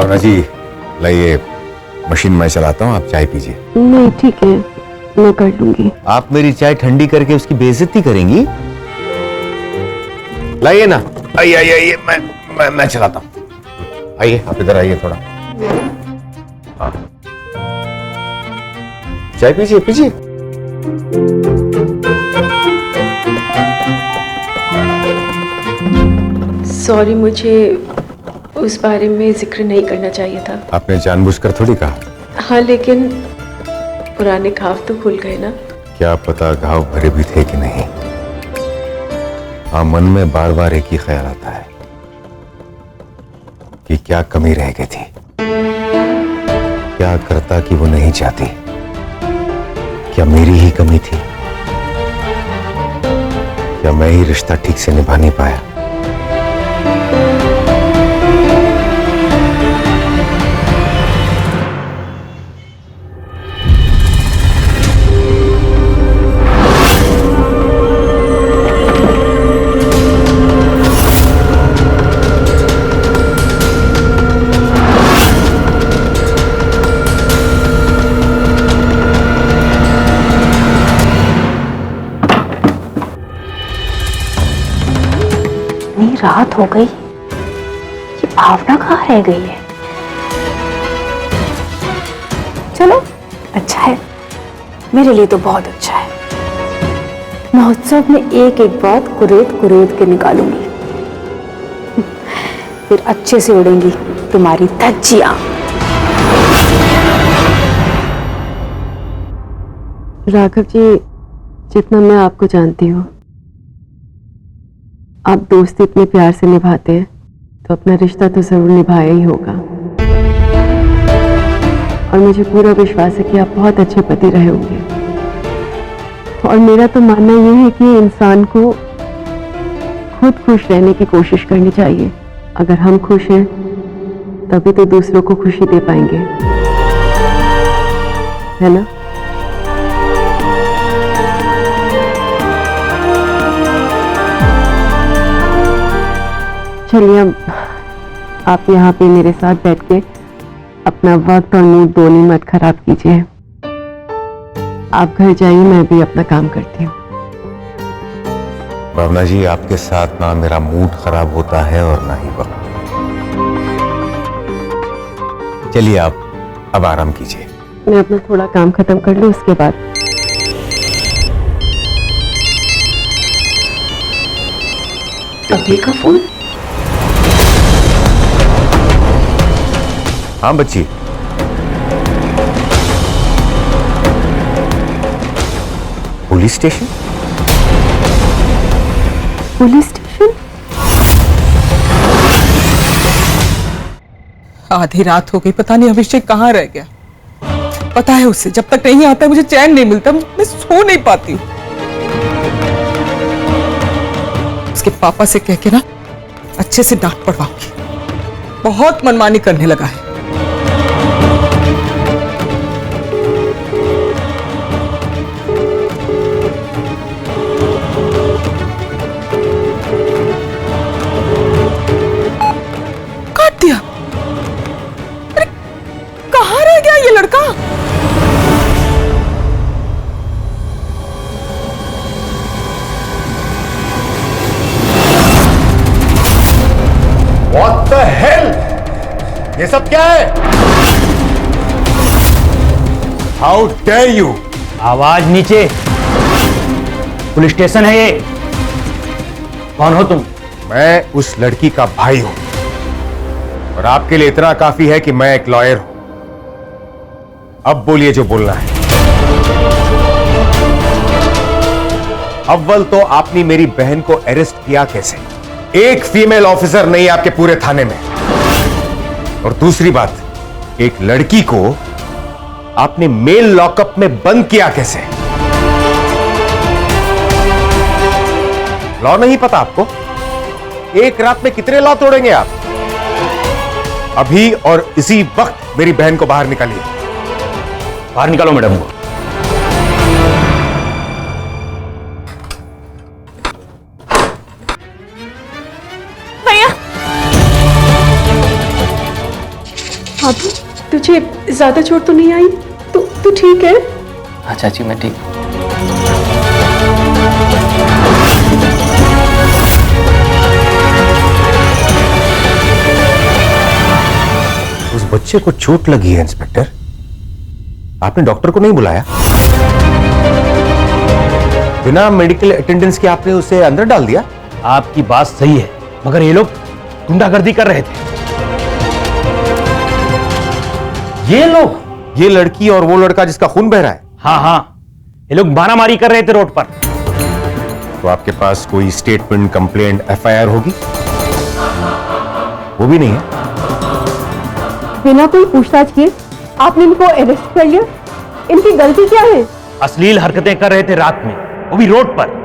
भावना जी, लाइए मशीन मैं चलाता हूँ, आप चाय पीजिए। नहीं ठीक है, मैं कर लूंगी। आप मेरी चाय ठंडी करके उसकी बेइज्जती करेंगी? लाइए ना, आइए आइए आइए, मैं चलाता हूँ। आइए, आप इधर आइए थोड़ा। हाँ, चाय पीजिए पीजिए। सॉरी, मुझे उस बारे में जिक्र नहीं करना चाहिए था। आपने जानबूझकर थोड़ी कहा। हाँ, लेकिन पुराने घाव तो खुल गए ना। क्या पता घाव भरे भी थे कि नहीं। हाँ, मन में बार बार एक ही ख्याल आता है कि क्या कमी रह गई थी, क्या करता कि वो नहीं चाहती, क्या मेरी ही कमी थी, क्या मैं ही रिश्ता ठीक से निभा नहीं पाया। रात हो गई, ये भावना कहाँ रह गई है? चलो अच्छा है, मेरे लिए तो बहुत अच्छा है। महोत्सव में एक एक बात कुरेद के निकालूंगी, फिर अच्छे से उड़ेंगी तुम्हारी धज्जियां। राघव जी, जितना मैं आपको जानती हूँ, आप दोस्ती इतने प्यार से निभाते हैं तो अपना रिश्ता तो जरूर निभाया ही होगा। और मुझे पूरा विश्वास है कि आप बहुत अच्छे पति रहे होंगे। और मेरा तो मानना यह है कि इंसान को खुद खुश रहने की कोशिश करनी चाहिए। अगर हम खुश हैं तभी तो दूसरों को खुशी दे पाएंगे, है ना? चलिए, अब आप यहाँ पे मेरे साथ बैठ के अपना वक्त और मूड दोनों मत खराब कीजिए। आप घर जाइए, मैं भी अपना काम करती हूँ। भावना जी, आपके साथ ना मेरा मूड खराब होता है और ना ही वक्त। चलिए, आप अब आराम कीजिए। मैं अपना थोड़ा काम खत्म कर लूँ, उसके बाद। अभी का फोन? हाँ बच्ची, पुलिस स्टेशन? Police station? आधी रात हो गई, पता नहीं अभिषेक कहाँ रह गया। पता है उसे जब तक नहीं आता मुझे चैन नहीं मिलता, मैं सो नहीं पाती हूँ। उसके पापा से कह के ना अच्छे से डांट पड़वाऊंगी। बहुत मनमानी करने लगा है। काट दिया। अरे कहाँ रह गया ये लड़का? What the hell? ये सब क्या है? How dare you? आवाज नीचे। पुलिस स्टेशन है ये। कौन हो तुम? मैं उस लड़की का भाई हूं और आपके लिए इतना काफी है कि मैं एक लॉयर हूं। अब बोलिए जो बोलना है। अव्वल तो आपने मेरी बहन को अरेस्ट किया कैसे? एक फीमेल ऑफिसर नहीं आपके पूरे थाने में। और दूसरी बात, एक लड़की को आपने मेल लॉकअप में बंद किया कैसे? लॉ नहीं पता आपको? एक रात में कितने लॉ तोड़ेंगे आप? अभी और इसी वक्त मेरी बहन को बाहर निकालिए। बाहर निकालो मैडम को। भाभी, तुझे ज्यादा चोट तो नहीं आई? तू ठीक है? हाँ चाची, मैं ठीक। उस बच्चे को चोट लगी है इंस्पेक्टर, आपने डॉक्टर को नहीं बुलाया? बिना मेडिकल अटेंडेंस के आपने उसे अंदर डाल दिया? आपकी बात सही है, मगर ये लोग गुंडागर्दी कर रहे थे। ये लोग, ये लड़की और वो लड़का जिसका खून बह रहा है? हाँ, ये लोग मारामारी कर रहे थे रोड पर। तो आपके पास कोई स्टेटमेंट, कंप्लेंट, एफआईआर होगी? वो भी नहीं है। बिना कोई पूछताछ किए आपने इनको अरेस्ट कर लिया? इनकी गलती क्या है? अश्लील हरकतें कर रहे थे रात में, वो भी रोड पर।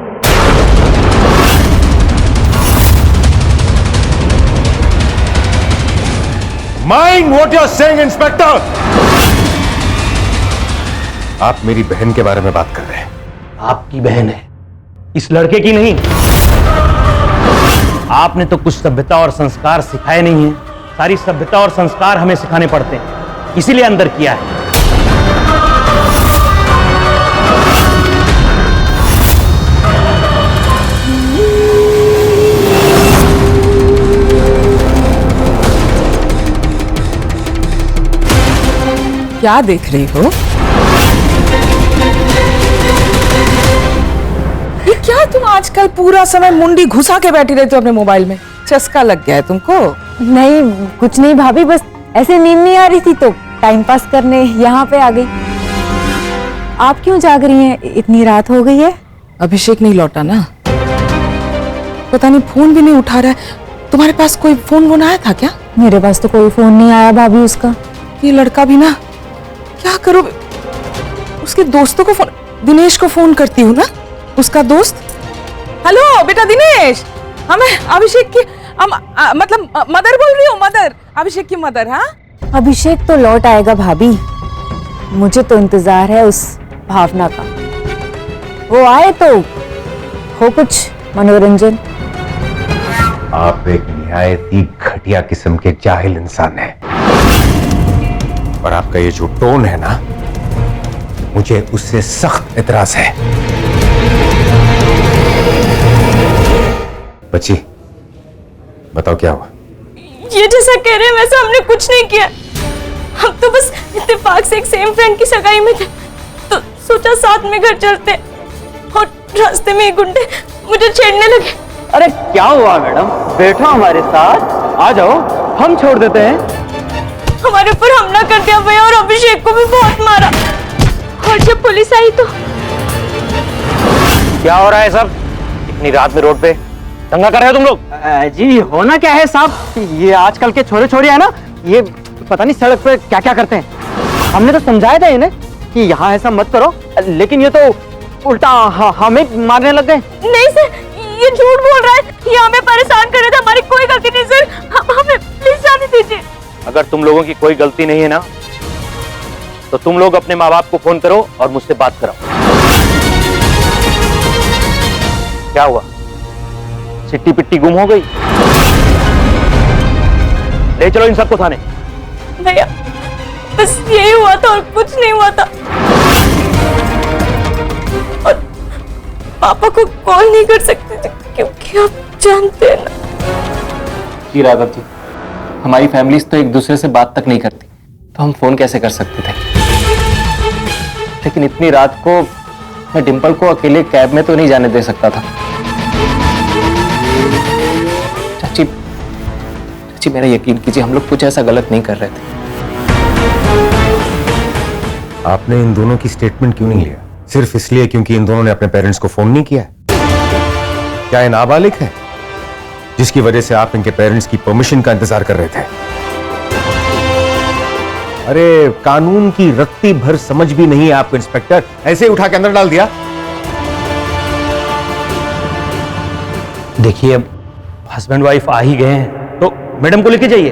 Mind what you are saying inspector. आप मेरी बहन के बारे में बात कर रहे हैं। आपकी बहन है, इस लड़के की नहीं। आपने तो कुछ सभ्यता और संस्कार सिखाए नहीं है। सारी सभ्यता और संस्कार हमें सिखाने पड़ते हैं, इसीलिए अंदर किया है। क्या देख रही हो? ये क्या तुम आजकल पूरा समय मुंडी घुसा के बैठी रहती हो अपने मोबाइल में? चस्का लग गया है तुमको? नहीं, कुछ नहीं भाभी, बस ऐसे नींद नहीं आ रही थी तो टाइम पास करने यहाँ पे आ गई। आप क्यों जाग रही हैं? इतनी रात हो गई है। अभिषेक नहीं लौटा ना, पता नहीं फोन भी नहीं उठा रहा है। तुम्हारे पास कोई फोन आया था क्या? मेरे पास तो कोई फोन नहीं आया भाभी उसका। ये लड़का भी ना, क्या करो, उसके दोस्तों को फोन, दिनेश को फोन करती हूँ ना, उसका दोस्त। हेलो बेटा दिनेश, मैं अभिषेक की मतलब मदर बोल रही हूँ, मदर, अभिषेक की मदर। हाँ, अभिषेक तो लौट आएगा भाभी, मुझे तो इंतजार है उस भावना का। वो आए तो हो कुछ मनोरंजन। आप एक निहायत ही घटिया किस्म के जाहिल इंसान हैं, और आपका ये जो टोन है ना, मुझे उससे सख्त एतराज है। बच्ची, बताओ क्या हुआ? ये जैसा कह रहे हैं वैसा हमने कुछ नहीं किया। हम तो बस इत्तेफाक से एक सेम फ्रेंड की सगाई में थे, तो सोचा साथ में घर चलते, और रास्ते में एक गुंडे मुझे छेड़ने लगे। अरे क्या हुआ मैडम, बैठो हमारे साथ, आ जाओ, हम छोड़ देते हैं। हमारे ऊपर हमला कर दिया भैया, और अभिषेक को भी बहुत मारा। और जब पुलिस आई तो क्या हो रहा है सब? इतनी रात में रोड पे दंगा कर रहे हो तुम लोग? जी होना क्या है साहब, ये आजकल के छोरे छोरी है ना, ये पता नहीं सड़क पे क्या क्या करते हैं। हमने तो समझाया था इन्हें कि यहाँ ऐसा मत करो, लेकिन ये तो उल्टा हमें मारने लग गए। नहीं सर, ये झूठ बोल रहा है, ये हमें परेशान कर रहे थे, हमारी कोई गलती नहीं सर, हमें प्लीज जाने दीजिए। अगर तुम लोगों की कोई गलती नहीं है ना, तो तुम लोग अपने माँ बाप को फोन करो और मुझसे बात कराओ। क्या हुआ, चिट्टी पिट्टी गुम हो गई? ले चलो इन सबको थाने। भैया बस यही हुआ था और कुछ नहीं हुआ था, और पापा को कॉल नहीं कर सकते थे क्योंकि आप जानते हैं ना। जी राघव जी, हमारी फैमिलीज तो एक दूसरे से बात तक नहीं करती, तो हम फोन कैसे कर सकते थे। लेकिन इतनी रात को मैं डिंपल को अकेले कैब में तो नहीं जाने दे सकता था। चाची मेरा यकीन कीजिए, हम लोग कुछ ऐसा गलत नहीं कर रहे थे। आपने इन दोनों की स्टेटमेंट क्यों नहीं लिया? सिर्फ इसलिए क्योंकि इन दोनों ने अपने पेरेंट्स को फोन नहीं किया? क्या ये नाबालिग है जिसकी वजह से आप इनके पेरेंट्स की परमिशन का इंतजार कर रहे थे? अरे कानून की रत्ती भर समझ भी नहीं है आपको इंस्पेक्टर, ऐसे ही उठा के अंदर डाल दिया। देखिए अब हस्बैंड वाइफ आ ही गए हैं तो मैडम को लेके जाइए,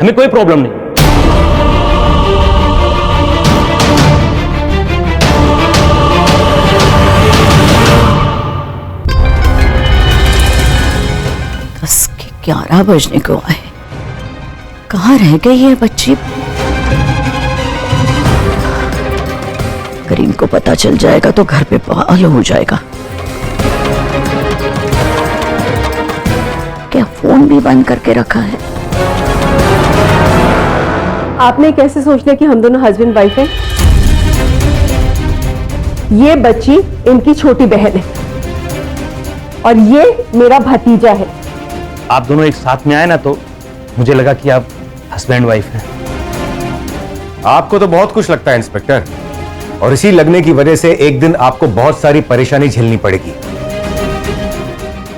हमें कोई प्रॉब्लम नहीं। दस के 11 बजने को आए, कहाँ रह गई है बच्ची? करीम को पता चल जाएगा तो घर पे बवाल हो जाएगा। क्या फोन भी बंद करके रखा है? आपने कैसे सोच लिया कि हम दोनों हस्बैंड वाइफ हैं? ये बच्ची इनकी छोटी बहन है और ये मेरा भतीजा है। आप दोनों एक साथ में आए ना तो मुझे लगा कि आप हस्बैंड वाइफ हैं। आपको तो बहुत कुछ लगता है इंस्पेक्टर, और इसी लगने की वजह से एक दिन आपको बहुत सारी परेशानी झेलनी पड़ेगी।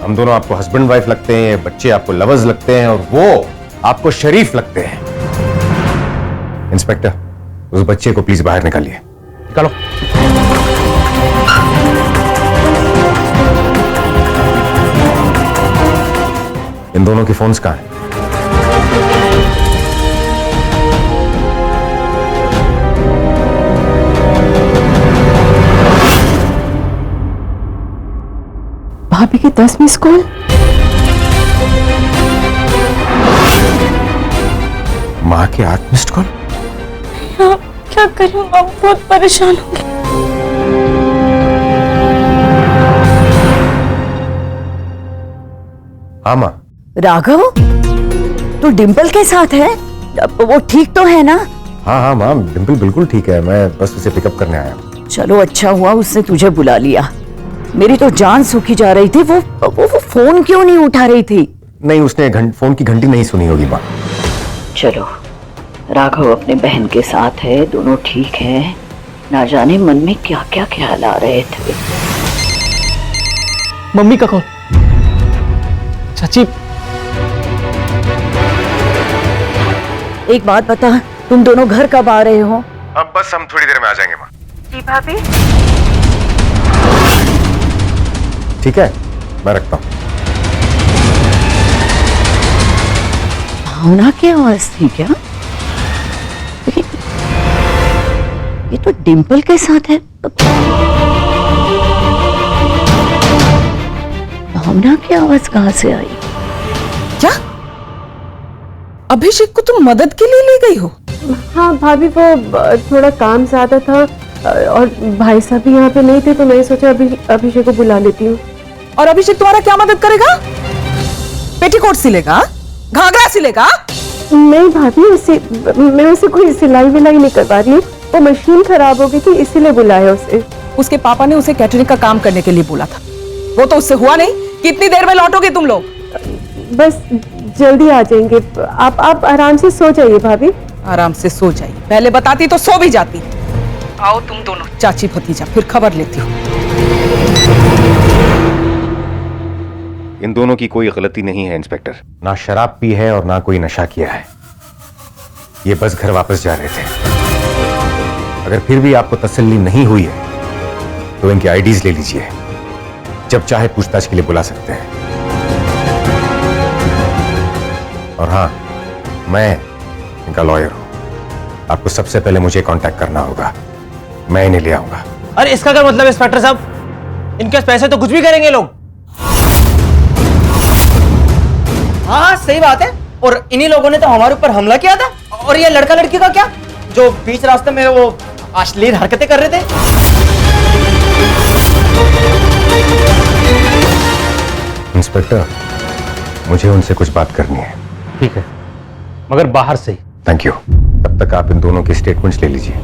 हम दोनों आपको हस्बैंड वाइफ लगते हैं, बच्चे आपको लवर्स लगते हैं और वो आपको शरीफ लगते हैं। इंस्पेक्टर, उस बच्चे को प्लीज बाहर निकालिए। निकालो। इन दोनों के फोन्स कहां हैं? भाभी की 10 मिस कॉल। मां के 8 मिस्ड कॉल। हाँ, क्या करूं, अब बहुत परेशान होंगे। हाँ मां। राघव, तू डिंपल के साथ है? वो ठीक तो है ना? हाँ मां, डिंपल बिल्कुल ठीक है। मैं बस उसे पिकअप करने आया हूं। चलो अच्छा हुआ उसने तुझे बुला लिया। मेरी तो जान सूखी जा रही थी। वो फोन क्यों नहीं उठा रही थी? नहीं, उसने फोन की घंटी नहीं सुनी होगी मां। चलो, राघव अपने बहन के साथ है, दोनों ठीक है। ना जाने मन में क्या क्या ख्याल आ रहे थे। मम्मी का कॉल। चाची, एक बात बता, तुम दोनों घर कब आ रहे हो? अब बस हम थोड़ी देर में आ जाएंगे मां। जी भाभी। ठीक है, मैं रखता हूं। भावना की आवाज थी क्या? लेकिन ये तो डिंपल के साथ है। भावना की आवाज कहां से आई? क्या अभिषेक को तुम मदद के लिए ले गई हो? हाँ भाभी, वो थोड़ा काम ज्यादा था और भाई साहब भी यहाँ पे नहीं थे तो मैंने सोचा अभिषेक को बुला लेती हूँ। और अभिषेक तुम्हारा क्या मदद करेगा? पेटीकोट सिलेगा, घाघरा सिलेगा? नहीं भाभी, मैं उसे कोई सिलाई विलाई नहीं करवा रही हूँ। वो मशीन खराब हो गई थी इसीलिए बुलाया उसे। उसके पापा ने उसे कैटरिंग का काम करने के लिए बोला था। वो तो उससे हुआ नहीं। कितनी देर में लौटोगे तुम लोग? बस जल्दी आ जाएंगे। आप आराम से सो जाइए भाभी। आराम से सो जाइए। पहले बताती तो सो भी जाती। आओ तुम दोनों चाची भतीजा, फिर खबर लेती हूँ। इन दोनों की कोई गलती नहीं है इंस्पेक्टर। ना शराब पी है और ना कोई नशा किया है। ये बस घर वापस जा रहे थे। अगर फिर भी आपको तसल्ली नहीं हुई है तो इनकी आईडीज ले लीजिए। जब चाहे पूछताछ के लिए बुला सकते हैं। और हां, मैं इनका लॉयर हूं। आपको सबसे पहले मुझे कांटेक्ट करना होगा। मैं इन्हें ले आऊंगा। अरे इसका क्या मतलब इंस्पेक्टर साहब? इनके पैसे तो कुछ भी करेंगे लोग। हाँ सही बात है। और इन्हीं लोगों ने तो हमारे ऊपर हमला किया था। और ये लड़का लड़की का क्या, जो बीच रास्ते में वो अश्लील हरकतें कर रहे थे? इंस्पेक्टर, मुझे उनसे कुछ बात करनी है। ठीक है, मगर बाहर से ही। Thank you. तब तक आप इन दोनों के स्टेटमेंट्स ले लीजिए।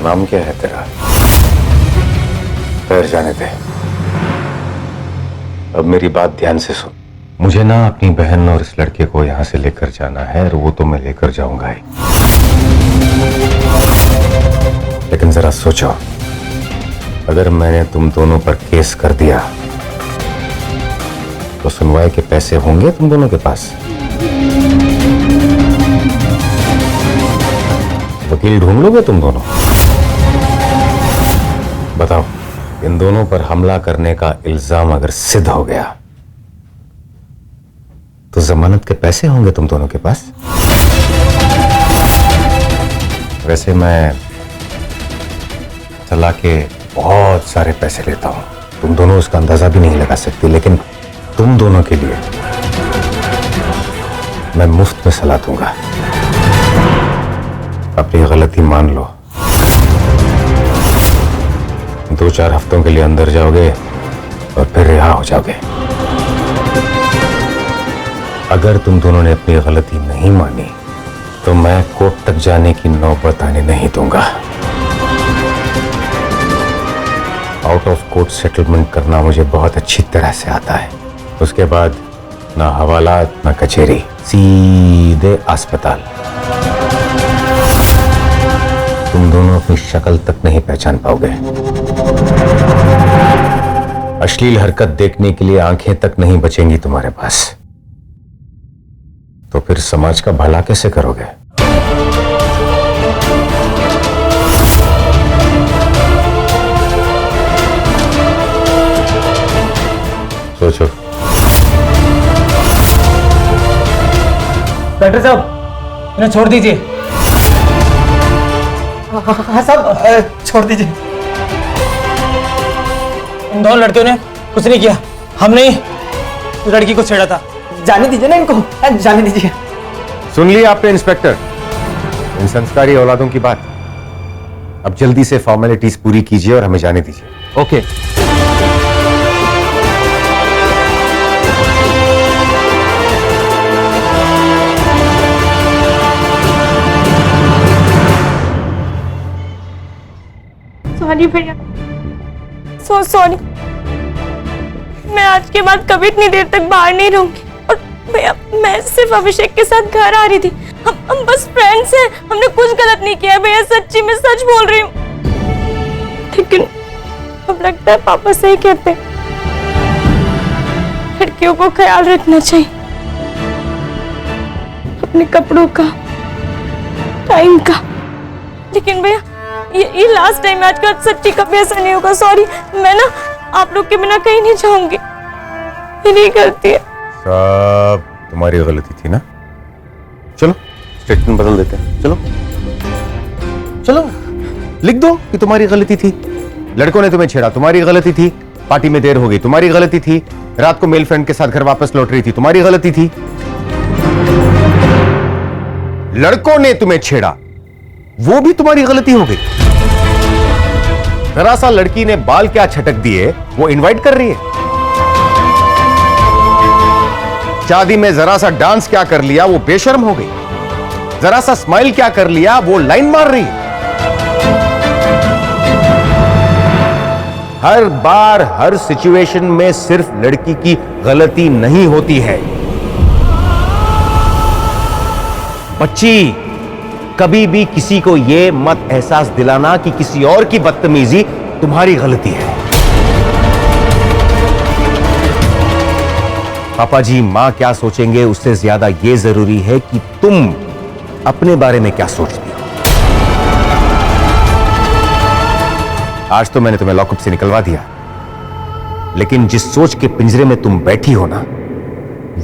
नाम क्या है तेरा? ठहर जाने दे। अब मेरी बात ध्यान से सुन। मुझे ना अपनी बहन और इस लड़के को यहां से लेकर जाना है, और वो तो मैं लेकर जाऊंगा ही। लेकिन जरा सोचो, अगर मैंने तुम दोनों पर केस कर दिया तो सुनवाई के पैसे होंगे तुम दोनों के पास? वकील ढूंढ लोगे तुम दोनों? बताओ, इन दोनों पर हमला करने का इल्जाम अगर सिद्ध हो गया तो जमानत के पैसे होंगे तुम दोनों के पास। वैसे मैं चला के बहुत सारे पैसे लेता हूं, तुम दोनों उसका अंदाजा भी नहीं लगा सकती, लेकिन तुम दोनों के लिए मैं मुफ्त में सलाह दूंगा। अपनी गलती मान लो, 2-4 हफ्तों के लिए अंदर जाओगे और फिर रिहा हो जाओगे। अगर तुम दोनों ने अपनी गलती नहीं मानी तो मैं कोर्ट तक जाने की नौबत आने नहीं दूंगा। आउट ऑफ कोर्ट सेटलमेंट करना मुझे बहुत अच्छी तरह से आता है। उसके बाद ना हवालात ना कचहरी, सीधे अस्पताल। तुम दोनों अपनी शक्ल तक नहीं पहचान पाओगे। अश्लील हरकत देखने के लिए आंखें तक नहीं बचेंगी तुम्हारे पास। तो फिर समाज का भला कैसे करोगे? सोचो। डॉक्टर साहब, इन्हें छोड़ दीजिए। हाँ साहब, छोड़ दीजिए। इन दोनों लड़कियों ने कुछ नहीं किया, हमने ही लड़की को छेड़ा था। जाने दीजिए ना इनको, जाने दीजिए। सुन लिया आपने इंस्पेक्टर, इन संस्कारी औलादों की बात। अब जल्दी से फॉर्मेलिटीज पूरी कीजिए और हमें जाने दीजिए। ओके। सॉरी भैया, सो सॉरी। मैं आज के बाद कभी इतनी देर तक बाहर नहीं रहूंगी। और भैया, मैं सिर्फ अभिषेक के साथ घर आ रही थी। हम बस फ्रेंड्स हैं, हमने कुछ गलत नहीं किया भैया, सच्ची मैं सच बोल रही हूँ। लेकिन अब लगता है पापा सही कहते हैं, लड़कियों को ख्याल रखना चाहिए अपने कपड़ों का, टाइम का। लेकिन भैया, ये लास्ट टाइम, आज का सच्ची कभी ऐसा नहीं होगा। सॉरी, मैं ना आप लोग के बिना कहीं नहीं जाऊंगी, मेरी गलती है। सब तुम्हारी गलती थी ना? चलो स्टेटमेंट बदल देते हैं। चलो चलो लिख दो कि तुम्हारी गलती थी। लड़कों ने तुम्हें छेड़ा, तुम्हारी गलती थी। पार्टी में देर हो गई, तुम्हारी गलती थी। रात को मेल फ्रेंड के साथ घर वापस लौट रही थी, तुम्हारी गलती थी। लड़कों ने तुम्हें छेड़ा, वो भी तुम्हारी गलती हो गई। जरा सा लड़की ने बाल क्या छटक दिए, वो इनवाइट कर रही है। शादी में जरा सा डांस क्या कर लिया, वो बेशर्म हो गई। जरा सा स्माइल क्या कर लिया, वो लाइन मार रही है। हर बार हर सिचुएशन में सिर्फ लड़की की गलती नहीं होती है। बच्ची, कभी भी किसी को यह मत एहसास दिलाना कि किसी और की बदतमीजी तुम्हारी गलती है। पापा जी, मां क्या सोचेंगे उससे ज्यादा यह जरूरी है कि तुम अपने बारे में क्या सोचती हो। आज तो मैंने तुम्हें लॉकअप से निकलवा दिया, लेकिन जिस सोच के पिंजरे में तुम बैठी हो ना,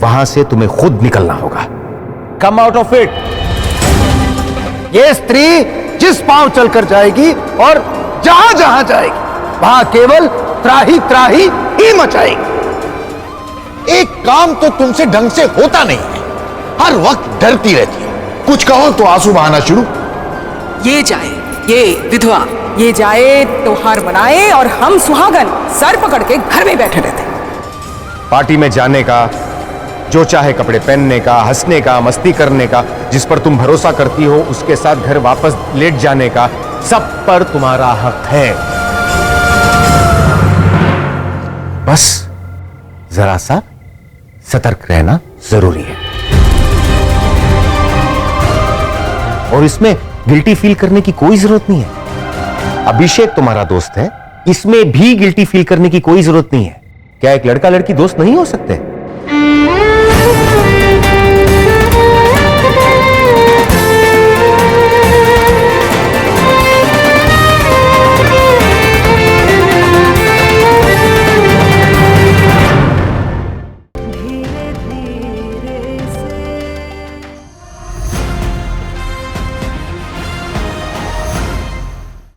वहां से तुम्हें खुद निकलना होगा। Come out of it. ये स्त्री जिस पांव चलकर जाएगी और जहां जहां जाएगी, वहां केवल त्राही त्राही ही मचाएगी। एक काम तो तुमसे ढंग से होता नहीं है, हर वक्त डरती रहती हो। कुछ कहो तो आंसू बहाना शुरू। ये जाए, ये विधवा, ये जाए त्योहार मनाए और हम सुहागन सर पकड़ के घर में बैठे रहते। पार्टी में जाने का, जो चाहे कपड़े पहनने का, हंसने का, मस्ती करने का, जिस पर तुम भरोसा करती हो उसके साथ घर वापस लेट जाने का, सब पर तुम्हारा हक है। बस जरा सा सतर्क रहना जरूरी है। और इसमें गिल्टी फील करने की कोई जरूरत नहीं है। अभिषेक तुम्हारा दोस्त है, इसमें भी गिल्टी फील करने की कोई जरूरत नहीं है। क्या एक लड़का लड़की दोस्त नहीं हो सकते?